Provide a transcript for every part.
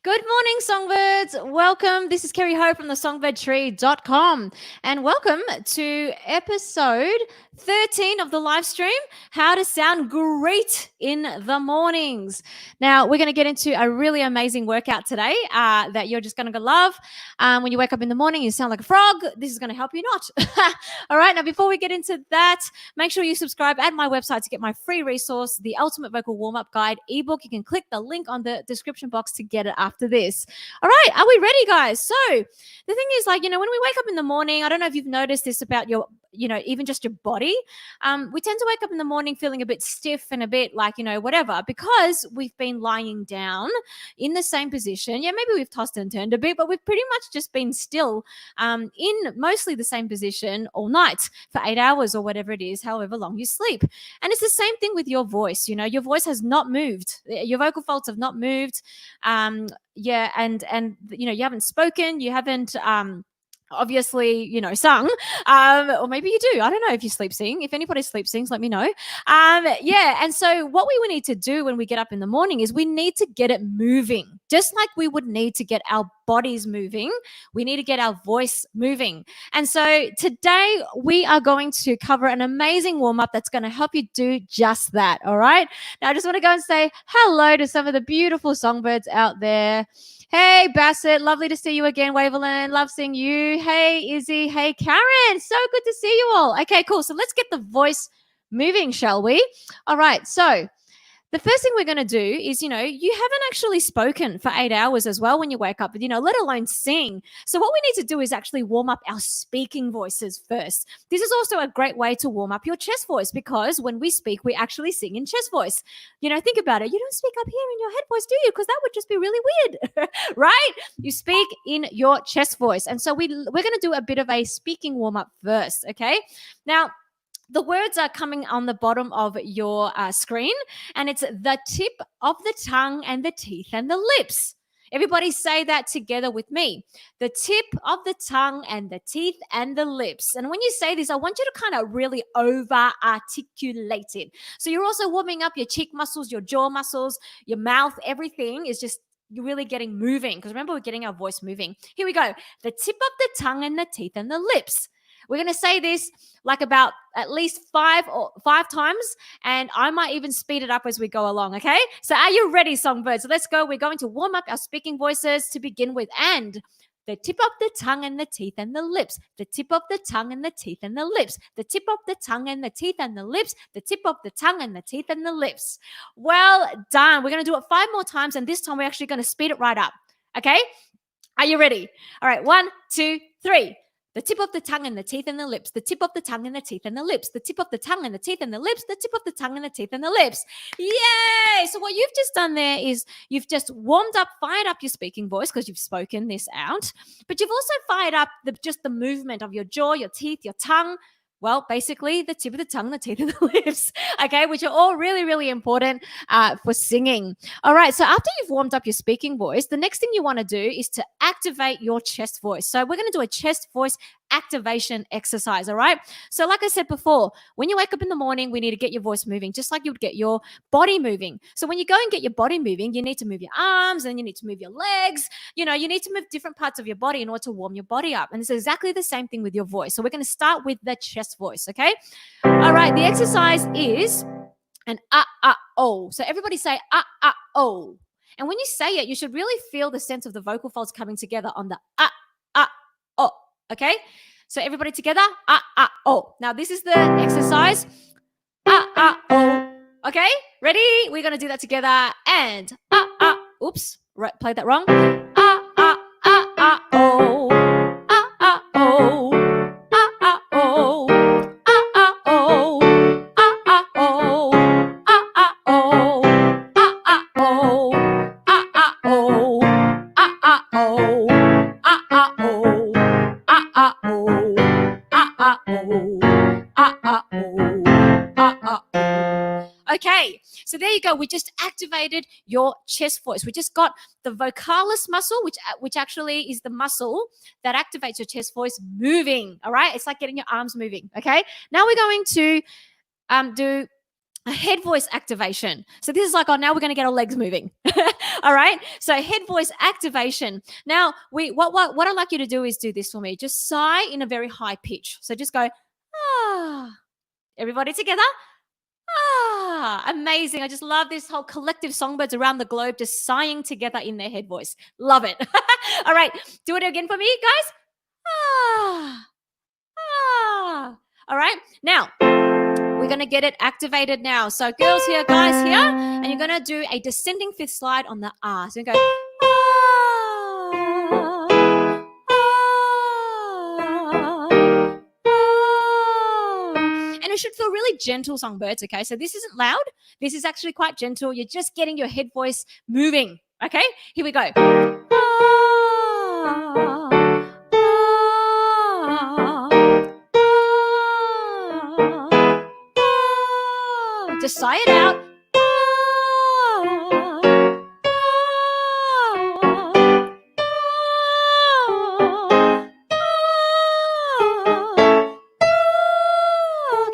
Good morning, Songbirds. Welcome. This is Kerri Ho from the SongbirdTree.com, and welcome to episode 13 of the live stream, How to Sound Great in the Mornings. Now, we're going to get into a really amazing workout today that you're just going to love. When you wake up in the morning, you sound like a frog. This is going to help you not. All right. Now, before we get into that, make sure you subscribe at my website to get my free resource, the Ultimate Vocal Warm-Up Guide ebook. You can click the link on the description box to get it after this. All right. Are we ready, guys? So the thing is, when we wake up in the morning, I don't know if you've noticed this about your, even just your body. We tend to wake up in the morning feeling a bit stiff and a bit whatever, because we've been lying down in the same position. Yeah, maybe we've tossed and turned a bit, but we've pretty much just been still in mostly the same position all night for 8 hours or whatever it is, however long you sleep. And it's the same thing with your voice. Your voice has not moved. Your vocal folds have not moved. And you haven't spoken. You haven't obviously, sung, or maybe you do. I don't know if you sleep sing. If anybody sleep sings, let me know. And so what we need to do when we get up in the morning is we need to get it moving, just like we would need to get our bodies moving. We need to get our voice moving. And so today we are going to cover an amazing warm-up that's going to help you do just that. All right. Now I just want to go and say hello to some of the beautiful songbirds out there. Hey, Bassett, lovely to see you again. Waverland, love seeing you. Hey, Izzy. Hey, Karen, so good to see you all. Okay, cool. So let's get the voice moving, shall we? All right, so the first thing we're going to do is, you haven't actually spoken for 8 hours as well when you wake up, let alone sing. So what we need to do is actually warm up our speaking voices first. This is also a great way to warm up your chest voice, because when we speak, we actually sing in chest voice. Think about it. You don't speak up here in your head voice, do you? Because that would just be really weird, right? You speak in your chest voice. And so we're going to do a bit of a speaking warm up first, okay? Now, the words are coming on the bottom of your screen, and it's the tip of the tongue and the teeth and the lips. Everybody say that together with me. The tip of the tongue and the teeth and the lips. And when you say this, I want you to kind of really over-articulate it. So you're also warming up your cheek muscles, your jaw muscles, your mouth, everything is just you're really getting moving, because remember, we're getting our voice moving. Here we go. The tip of the tongue and the teeth and the lips. We're going to say this about at least five times, and I might even speed it up as we go along, okay? So are you ready, songbirds? So let's go. We're going to warm up our speaking voices to begin with. And the tip of the tongue and the teeth and the lips. The tip of the tongue and the teeth and the lips. The tip of the tongue and the teeth and the lips. The tip of the tongue and the teeth and the lips. Well done. We're going to do it 5 more times, and this time we're actually going to speed it right up, okay? Are you ready? All right, 1, 2, 3. The tip of the tongue and the teeth and the lips. The tip of the tongue and the teeth and the lips. The tip of the tongue and the teeth and the lips. The tip of the tongue and the teeth and the lips. Yay! So what you've just done there is you've just warmed up, fired up your speaking voice, because you've spoken this out. But you've also fired up just the movement of your jaw, your teeth, your tongue. Well, basically the tip of the tongue, the teeth, and the lips, okay, which are all really, really important for singing. All right, so after you've warmed up your speaking voice, the next thing you want to do is to activate your chest voice. So we're going to do a chest voice activation exercise, all right? So like I said before, when you wake up in the morning, we need to get your voice moving, just like you would get your body moving. So when you go and get your body moving, you need to move your arms, and you need to move your legs. You need to move different parts of your body in order to warm your body up. And it's exactly the same thing with your voice. So we're going to start with the chest voice, okay? All right, the exercise is an oh. So everybody say oh. And when you say it, you should really feel the sense of the vocal folds coming together on the oh, okay? So everybody together, oh. Now this is the exercise, oh. Okay, ready? We're going to do that together. And oops, right, played that wrong. Oh. Oh. Oh. Okay, so there you go. We just activated your chest voice. We just got the vocalis muscle, which actually is the muscle that activates your chest voice, moving. All right, it's like getting your arms moving. Okay, now we're going to do a head voice activation. So this is like, oh, now we're going to get our legs moving. All right. So head voice activation. Now what I'd like you to do is do this for me. Just sigh in a very high pitch. So just go, ah. Everybody together. Ah, amazing. I just love this whole collective songbirds around the globe just sighing together in their head voice. Love it. All right. Do it again for me, guys. Ah. Ah. All right. Now, we're going to get it activated now. So girls here, guys here, and you're going to do a descending fifth slide on the R. So you go, ah, ah, ah. And it should feel really gentle, songbirds, okay? So this isn't loud. This is actually quite gentle. You're just getting your head voice moving, okay? Here we go. Just sigh it out.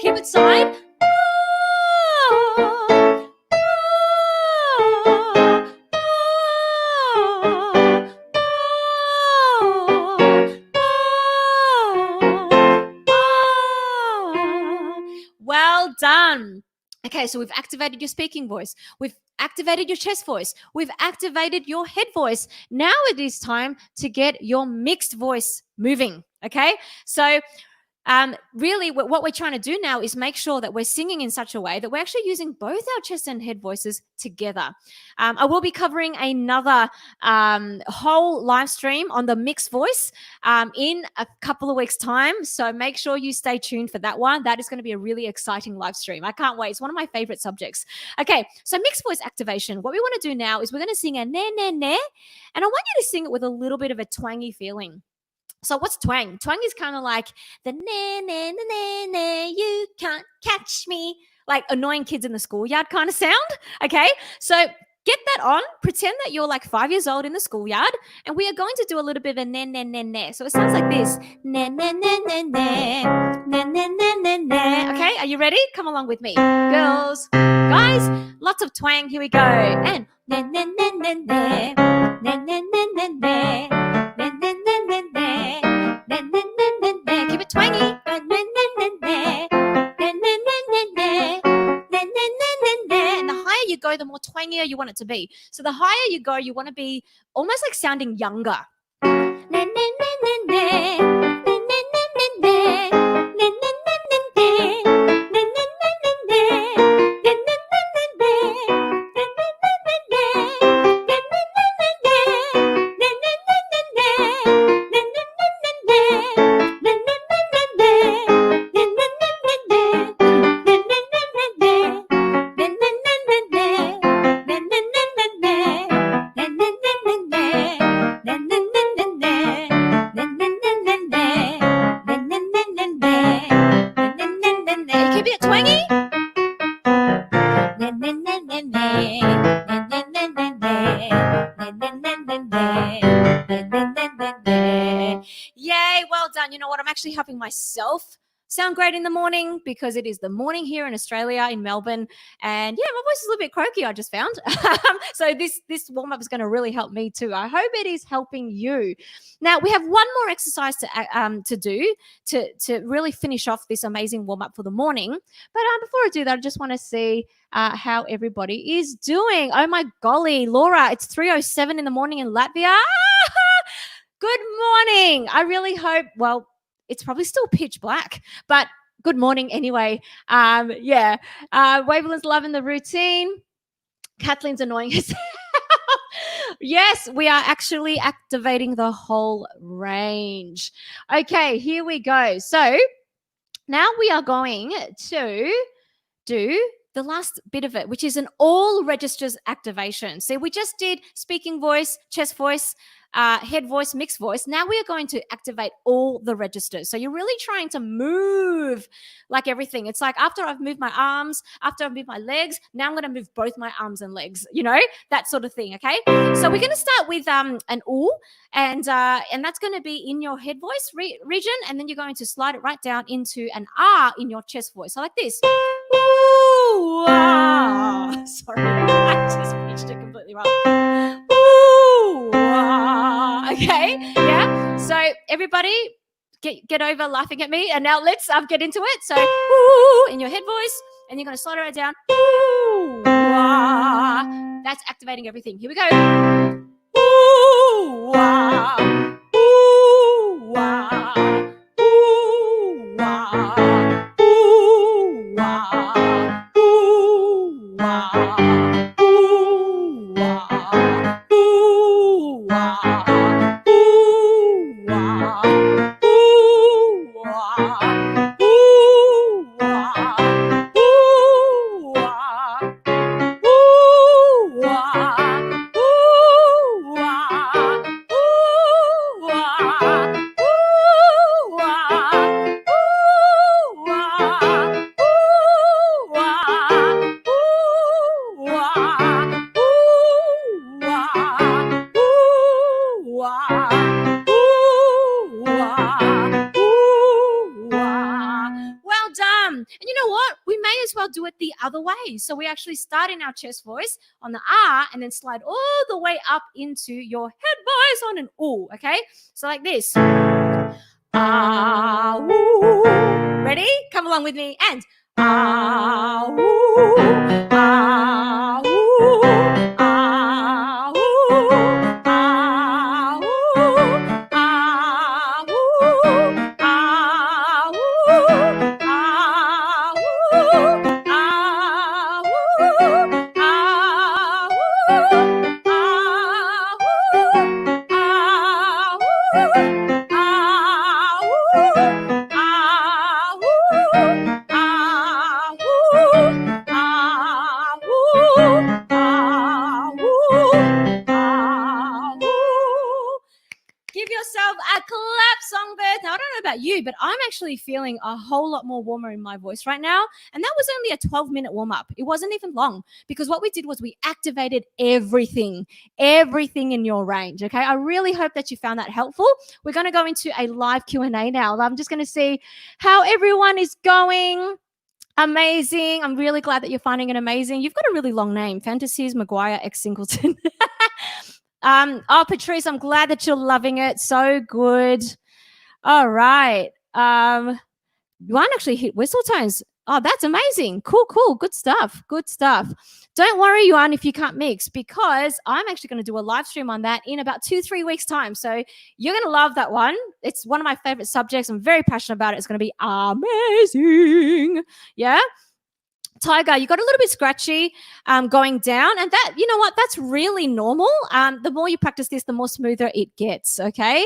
Keep it sighed. Well done. Okay, so we've activated your speaking voice. We've activated your chest voice. We've activated your head voice. Now it is time to get your mixed voice moving, okay? So really what we're trying to do now is make sure that we're singing in such a way that we're actually using both our chest and head voices together. I will be covering another whole live stream on the mixed voice in a couple of weeks' time. So make sure you stay tuned for that one. That is going to be a really exciting live stream. I can't wait. It's one of my favorite subjects. Okay, so mixed voice activation. What we want to do now is we're going to sing a ne, ne, ne. And I want you to sing it with a little bit of a twangy feeling. So what's twang? Twang is kind of like the na na na na na, you can't catch me, like annoying kids in the schoolyard kind of sound. Okay, so get that on. Pretend that you're like 5 years old in the schoolyard, and we are going to do a little bit of a na na na na. So it sounds like this: na na na na na na na na na na. Okay, are you ready? Come along with me, girls, guys. Lots of twang. Here we go. And na na na na na na na na na na. Keep it twangy. And the higher you go, the more twangier you want it to be. So the higher you go, you want to be almost like sounding younger. Yay, well done. You know what? I'm actually helping myself sound great in the morning because it is the morning here in Australia, in Melbourne. And yeah, my voice is a little bit croaky, I just found. So this warm-up is going to really help me too. I hope it is helping you. Now, we have one more exercise to do to really finish off this amazing warm-up for the morning. But before I do that, I just want to see how everybody is doing. Oh my golly, Laura, it's 3:07 in the morning in Latvia. Good morning. I really hope, well, it's probably still pitch black, but good morning anyway. Waverland's loving the routine. Kathleen's annoying herself. Yes, we are actually activating the whole range. Okay, here we go. So now we are going to do the last bit of it, which is an all registers activation. So we just did speaking voice, chest voice, head voice, mixed voice. Now we are going to activate all the registers. So you're really trying to move like everything. It's like after I've moved my arms, after I've moved my legs, now I'm going to move both my arms and legs, that sort of thing. Okay. So we're going to start with an ooh, and that's going to be in your head voice region, and then you're going to slide it right down into an ah in your chest voice. So like this. Ooh, ah. Sorry, I just pitched it completely wrong. Ooh, ah. Okay, yeah. So everybody, get over laughing at me, and now let's get into it. So ooh in your head voice, and you're going to slide it right down. Ooh, ah. That's activating everything. Here we go. Ooh, ah. Ooh, ah. Ooh, ah. Ooh, ah. Ooh, ah. Ooh, ah. Ooh, ah. Ooh, ah. Do it the other way. So we actually start in our chest voice on the ah, and then slide all the way up into your head voice on an ooh. Okay, so like this. Ah, ooh. Ready? Come along with me. And ah, ooh. Ah, ooh. Ah, ooh. Ah, ooh. Ah, ooh. Ah, ooh. Give yourself a clap, Songbird. Now, I don't know about you, but I'm actually feeling a whole lot more warmer in my voice right now. And that was only a 12-minute warm-up. It wasn't even long, because what we did was we activated everything in your range, okay? I really hope that you found that helpful. We're going to go into a live Q&A now. I'm just going to see how everyone is going. Amazing. I'm really glad that you're finding it amazing. You've got a really long name, Fantasies Maguire X Singleton. Patrice, I'm glad that you're loving it. So good. All right. One actually hit whistle tones. Oh, that's amazing. Cool. Good stuff. Don't worry, Yuan, if you can't mix, because I'm actually going to do a live stream on that in about 2-3 weeks' time. So you're going to love that one. It's one of my favorite subjects. I'm very passionate about it. It's going to be amazing. Yeah. Tiger, you got a little bit scratchy going down, and that, you know what, that's really normal. The more you practice this, the more smoother it gets, okay?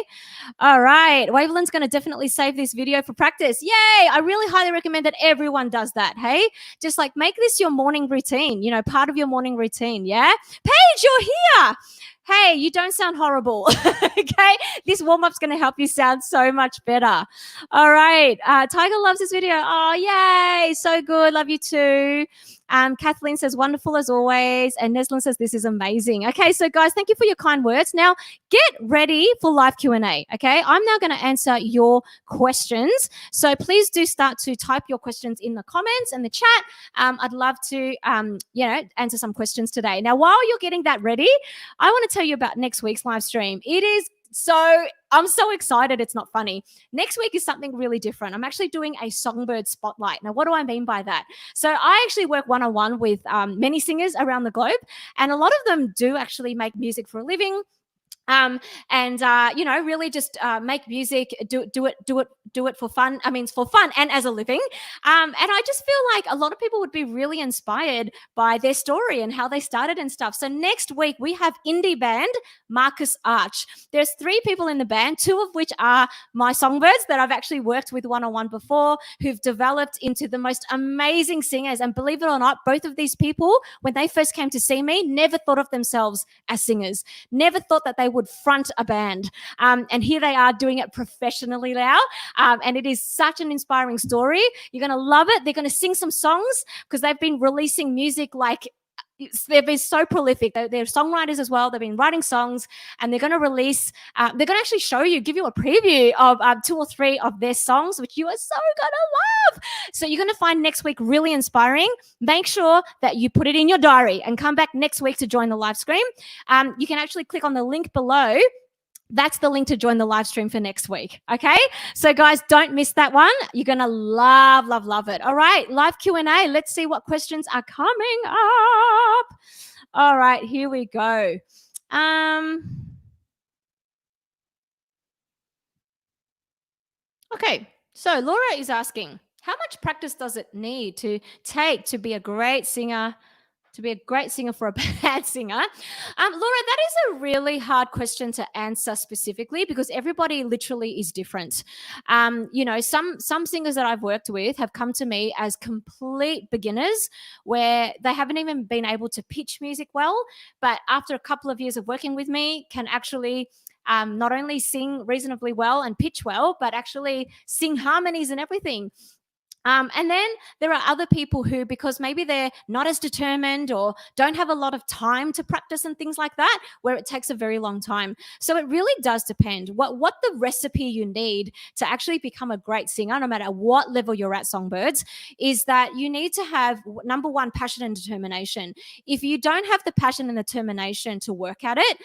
All right, Waveland's going to definitely save this video for practice. Yay! I really highly recommend that everyone does that, hey? Just like make this your morning routine, part of your morning routine, yeah? Paige, you're here! Hey, you don't sound horrible, okay? This warm-up's going to help you sound so much better. All right. Tiger loves this video. Oh, yay. So good. Love you too. Kathleen says, wonderful as always. And Neslin says, this is amazing. Okay, so guys, thank you for your kind words. Now, get ready for live Q&A, okay? I'm now going to answer your questions. So please do start to type your questions in the comments and the chat. I'd love to, answer some questions today. Now, while you're getting that ready, I want to tell you about next week's live stream. I'm so excited. It's not funny. Next week is something really different. I'm actually doing a Songbird spotlight. Now, what do I mean by that? So I actually work one-on-one with many singers around the globe, and a lot of them do actually make music for a living. Really just make music, do it for fun. I mean, for fun and as a living. And I just feel like a lot of people would be really inspired by their story and how they started and stuff. So next week we have indie band Marcus Arch. There's 3 people in the band, 2 of which are my songbirds that I've actually worked with one-on-one before, who've developed into the most amazing singers. And believe it or not, both of these people, when they first came to see me, never thought of themselves as singers, never thought that they would front a band. And here they are doing it professionally now. And it is such an inspiring story. You're going to love it. They're going to sing some songs because they've been releasing music like they've been so prolific. They're songwriters as well. They've been writing songs, and they're going to release. They're going to actually give you a preview of 2 or 3 of their songs, which you are so going to love. So you're going to find next week really inspiring. Make sure that you put it in your diary and come back next week to join the live stream. You can actually click on the link below. That's the link to join the live stream for next week. Okay. So guys, don't miss that one. You're going to love, love, love it. All right. Live Q&A. Let's see what questions are coming up. All right. Here we go. Okay. So Laura is asking, how much practice does it need to take to be a great singer? For a bad singer? Laura, that is a really hard question to answer specifically because everybody literally is different. Some singers that I've worked with have come to me as complete beginners where they haven't even been able to pitch music well, but after a couple of years of working with me can actually not only sing reasonably well and pitch well, but actually sing harmonies and everything. And then there are other people who, because maybe they're not as determined or don't have a lot of time to practice and things like that, where it takes a very long time. So it really does depend what the recipe you need to actually become a great singer, no matter what level you're at, Songbirds, is that you need to have, number one, passion and determination. If you don't have the passion and determination to work at it,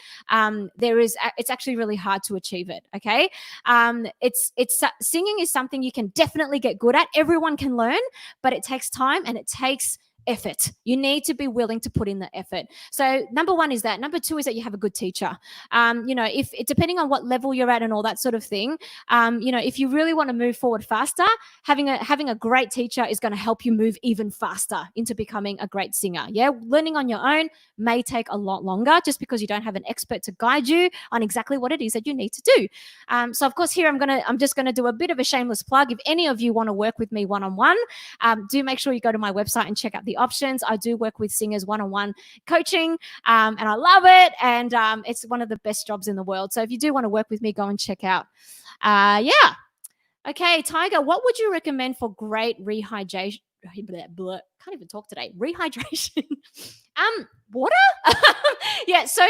it's actually really hard to achieve it. Okay. Singing is something you can definitely get good at. Everyone can learn, but it takes time and it takes effort. You need to be willing to put in the effort. So number one is that. Number two is that you have a good teacher. If depending on what level you're at and all that sort of thing, if you really want to move forward faster, having a great teacher is going to help you move even faster into becoming a great singer. Yeah, learning on your own may take a lot longer just because you don't have an expert to guide you on exactly what it is that you need to do. So of course here I'm just going to do a bit of a shameless plug. If any of you want to work with me one-on-one, do make sure you go to my website and check out the options. I do work with singers one-on-one coaching, and I love it. And it's one of the best jobs in the world. So if you do want to work with me, go and check out. Okay, Tiger, what would you recommend for great rehydration? Can't even talk today. Rehydration. Water? Yeah, so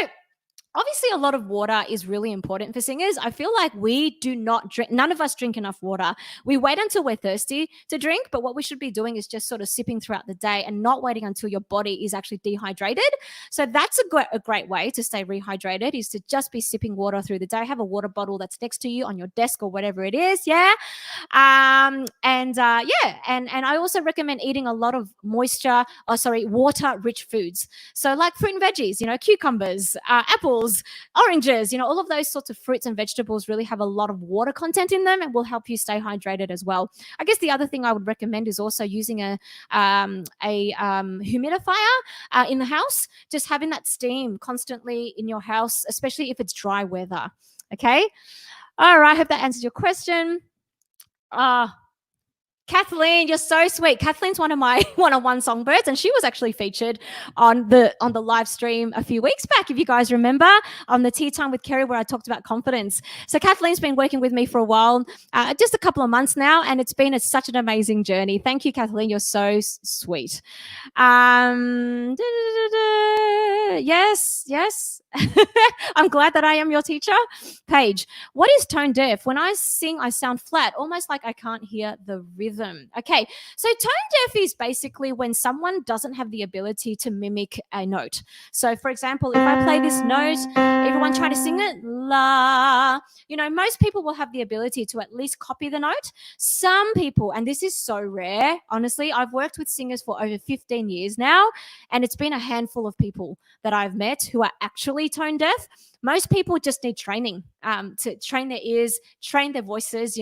obviously, a lot of water is really important for singers. I feel like we do not drink, none of us drink enough water. We wait until we're thirsty to drink, but what we should be doing is just sort of sipping throughout the day and not waiting until your body is actually dehydrated. So that's a great way to stay rehydrated, is to just be sipping water through the day. Have a water bottle that's next to you on your desk or whatever it is. Yeah. And I also recommend eating a lot of water-rich foods. So like fruit and veggies, cucumbers, apples, oranges, all of those sorts of fruits and vegetables really have a lot of water content in them and will help you stay hydrated as well. I guess the other thing I would recommend is also using a humidifier in the house, just having that steam constantly in your house, especially if it's dry weather. Okay. All right. I hope that answers your question. Kathleen, you're so sweet. Kathleen's one of my one-on-one songbirds, and she was actually featured on the live stream a few weeks back, if you guys remember, on the Tea Time with Kerri, where I talked about confidence. So Kathleen's been working with me for a while, just a couple of months now, and it's been such an amazing journey. Thank you, Kathleen. You're so sweet. Yes. I'm glad that I am your teacher. Paige, what is tone deaf? When I sing, I sound flat, almost like I can't hear the rhythm. Okay, so tone deaf is basically when someone doesn't have the ability to mimic a note. So for example, if I play this note, everyone try to sing it, la. Most people will have the ability to at least copy the note. Some people, and this is so rare, honestly, I've worked with singers for over 15 years now, and it's been a handful of people that I've met who are actually tone deaf. Most people just need training to train their ears, train their voices,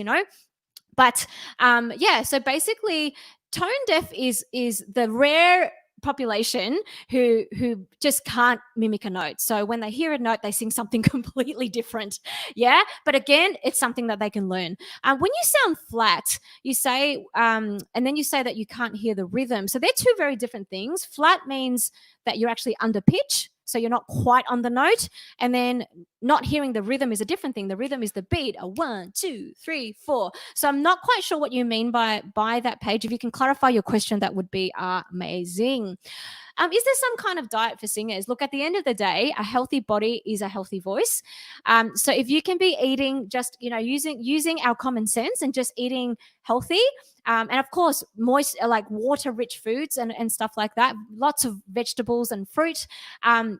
But so basically tone deaf is the rare population who just can't mimic a note. So when they hear a note, they sing something completely different. Yeah. But again, it's something that they can learn. When you sound flat, you say, and then you say that you can't hear the rhythm. So they're two very different things. Flat means that you're actually under pitch. so you're not quite on the note. And then not hearing the rhythm is a different thing. The rhythm is the beat, a 1, 2, 3, 4. So I'm not quite sure what you mean by that page. If you can clarify your question, that would be amazing. Is there some kind of diet for singers? Look, at the end of the day, a healthy body is a healthy voice. So if you can be eating just, using our common sense and just eating healthy, and of course, moist, like water-rich foods and stuff like that, lots of vegetables and fruit,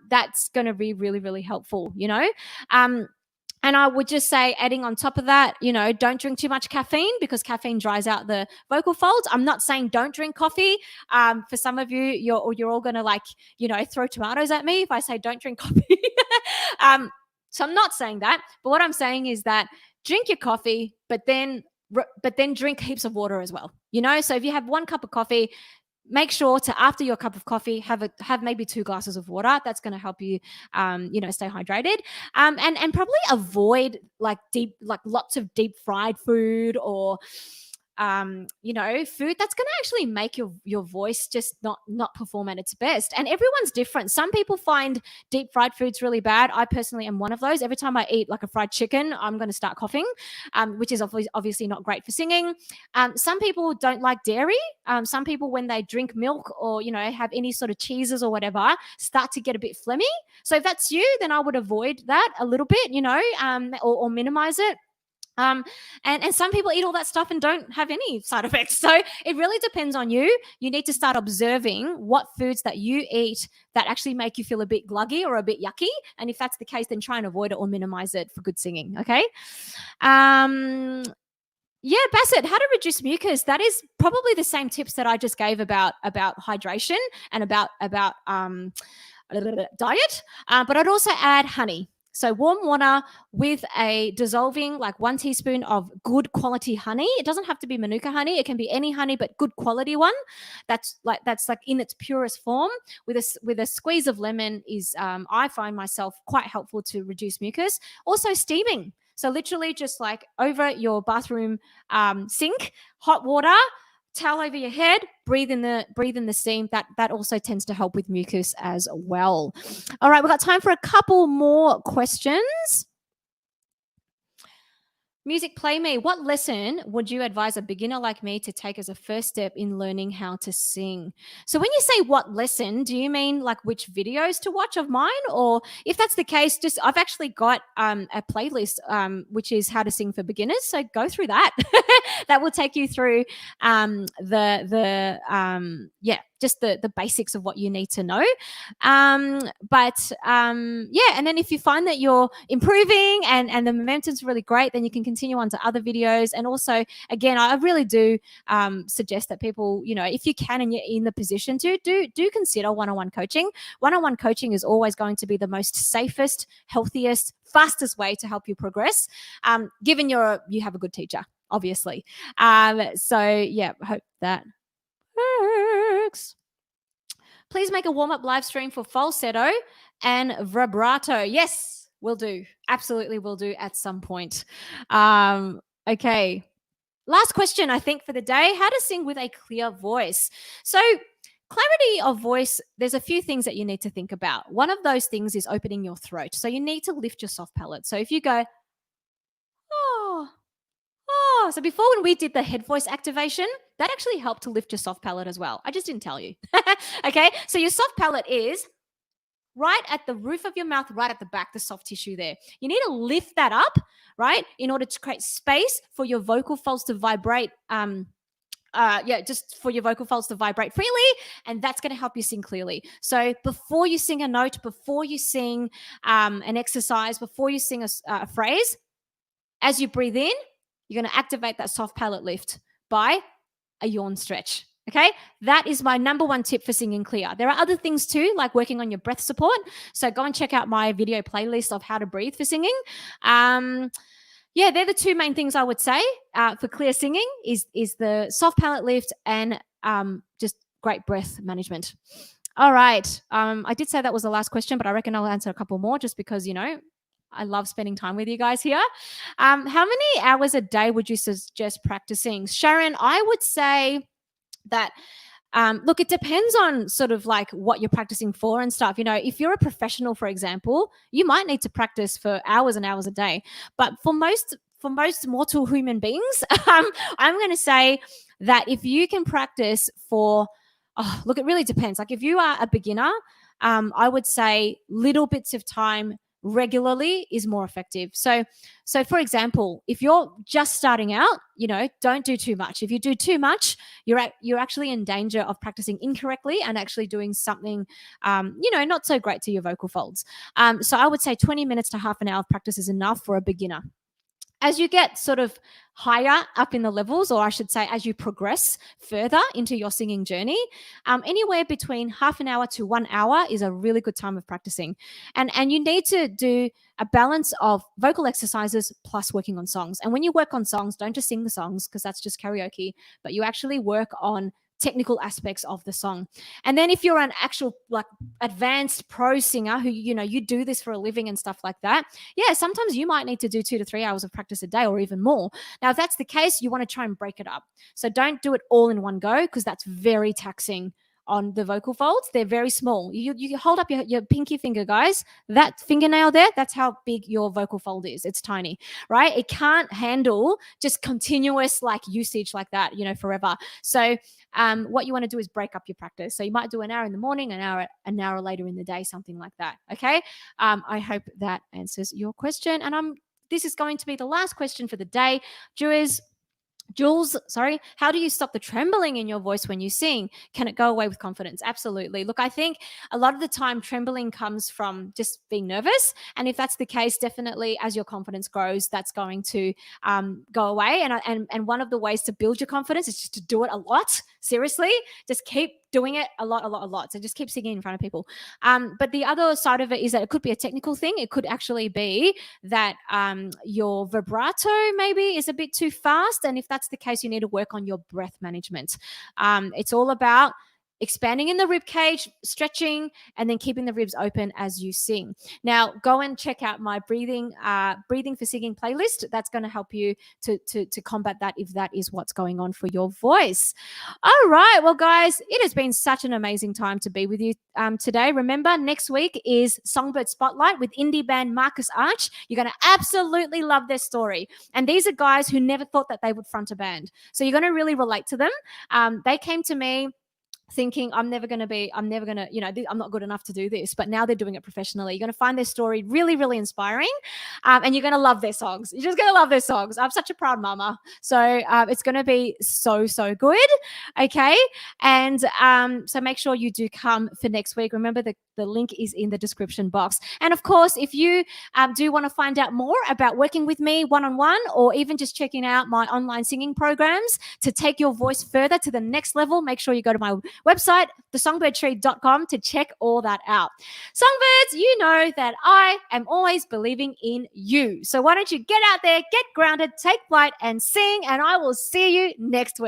that's going to be really, really helpful, and I would just say, adding on top of that, don't drink too much caffeine, because caffeine dries out the vocal folds. I'm not saying don't drink coffee. For some of you, you're all going to throw tomatoes at me if I say don't drink coffee. So I'm not saying that. But what I'm saying is that drink your coffee, but then drink heaps of water as well. So if you have 1 cup of coffee, make sure to, after your cup of coffee, have maybe 2 glasses of water. That's going to help you, stay hydrated. And probably avoid lots of deep fried food, or food that's going to actually make your voice just not perform at its best. And everyone's different. Some people find deep fried foods really bad. I personally am one of those. Every time I eat like a fried chicken, I'm going to start coughing, which is obviously not great for singing. Some people don't like dairy. Some people, when they drink milk or, have any sort of cheeses or whatever, start to get a bit phlegmy. So if that's you, then I would avoid that a little bit, or minimize it. And some people eat all that stuff and don't have any side effects. So it really depends on you. You need to start observing what foods that you eat that actually make you feel a bit gluggy or a bit yucky. And if that's the case, then try and avoid it or minimize it for good singing. Okay. Yeah, Bassett, how to reduce mucus. That is probably the same tips that I just gave about hydration and about diet. But I'd also add honey. So warm water with a dissolving, like 1 teaspoon of good quality honey. It doesn't have to be Manuka honey. It can be any honey, but good quality one. That's like in its purest form. With a squeeze of lemon is, I find myself quite helpful to reduce mucus. Also steaming. So literally just like over your bathroom sink, hot water, towel over your head, breathe in the steam. That also tends to help with mucus as well. All right, we've got time for a couple more questions. Music Play Me. What lesson would you advise a beginner like me to take as a first step in learning how to sing? So when you say what lesson, do you mean like which videos to watch of mine? Or if that's the case, I've actually got a playlist, which is How to Sing for Beginners. So go through that. That will take you through just the basics of what you need to know. And then if you find that you're improving and the momentum's really great, then you can continue on to other videos. And also, again, I really do suggest that people, if you can and you're in the position to, do consider one-on-one coaching. One-on-one coaching is always going to be the most safest, healthiest, fastest way to help you progress, given you have a good teacher, obviously. Hope that works. Please make a warm-up live stream for falsetto and vibrato. Yes, will do. Absolutely will do at some point. Okay. Last question, I think, for the day. How to sing with a clear voice. So clarity of voice, there's a few things that you need to think about. One of those things is opening your throat. So you need to lift your soft palate. So if you go, oh, so before, when we did the head voice activation, that actually helped to lift your soft palate as well. I just didn't tell you. Okay, so your soft palate is right at the roof of your mouth, right at the back, the soft tissue there. You need to lift that up, right, in order to create space for your vocal folds to vibrate. Just for your vocal folds to vibrate freely, and that's going to help you sing clearly. So before you sing a note, before you sing an exercise, before you sing a phrase, as you breathe in, you're going to activate that soft palate lift by a yawn stretch. Okay, that is my number one tip for singing clear. There are other things too, like working on your breath support. So go and check out my video playlist of how to breathe for singing. They're the two main things I would say for clear singing is the soft palate lift and just great breath management. All right. I did say that was the last question, but I reckon I'll answer a couple more just because, I love spending time with you guys here. How many hours a day would you suggest practicing? Sharon, I would say that Look, it depends on sort of like what you're practicing for and stuff. If you're a professional, for example, you might need to practice for hours and hours a day. But for most mortal human beings, I'm going to say that if you can practice for, look, it really depends. Like if you are a beginner, I would say little bits of time regularly is more effective. So for example, if you're just starting out, don't do too much. If you do too much, you're actually in danger of practicing incorrectly and actually doing something, not so great to your vocal folds. So I would say 20 minutes to half an hour of practice is enough for a beginner. As you get sort of higher up in the levels, or I should say, as you progress further into your singing journey, anywhere between half an hour to 1 hour is a really good time of practicing. And you need to do a balance of vocal exercises plus working on songs. And when you work on songs, don't just sing the songs because that's just karaoke, but you actually work on technical aspects of the song. And then if you're an actual like advanced pro singer who you do this for a living and stuff like that, sometimes you might need to do 2 to 3 hours of practice a day or even more. Now if that's the case, you want to try and break it up. So don't do it all in one go because that's very taxing on the vocal folds. They're very small. You hold up your pinky finger, guys. That fingernail there, that's how big your vocal fold is. It's tiny, right? It can't handle just continuous like usage like that, forever. So what you want to do is break up your practice. So you might do an hour in the morning, an hour later in the day, something like that. Okay. I hope that answers your question. And this is going to be the last question for the day. Jules, how do you stop the trembling in your voice when you sing? Can it go away with confidence? Absolutely. Look, I think a lot of the time trembling comes from just being nervous. And if that's the case, definitely as your confidence grows, that's going to go away. And one of the ways to build your confidence is just to do it a lot. Seriously, just keep doing it a lot. So just keep singing in front of people. But the other side of it is that it could be a technical thing. It could actually be that your vibrato maybe is a bit too fast. And if that's the case, you need to work on your breath management. It's all about expanding in the rib cage, stretching, and then keeping the ribs open as you sing. Now, go and check out my breathing for singing playlist. That's going to help you to combat that if that is what's going on for your voice. All right. Well, guys, it has been such an amazing time to be with you today. Remember, next week is Songbird Spotlight with indie band Marcus Arch. You're going to absolutely love their story. And these are guys who never thought that they would front a band. So you're going to really relate to them. They came to me thinking I'm not good enough to do this, but now they're doing it professionally. You're going to find their story really, really inspiring, and you're going to love their songs. You're just going to love their songs. I'm such a proud mama. So it's going to be so good. Okay. And so make sure you do come for next week. Remember the link is in the description box. And of course, if you do want to find out more about working with me one-on-one, or even just checking out my online singing programs to take your voice further to the next level, make sure you go to my website, thesongbirdtree.com, to check all that out. Songbirds, you know that I am always believing in you. So why don't you get out there, get grounded, take flight, and sing, and I will see you next week.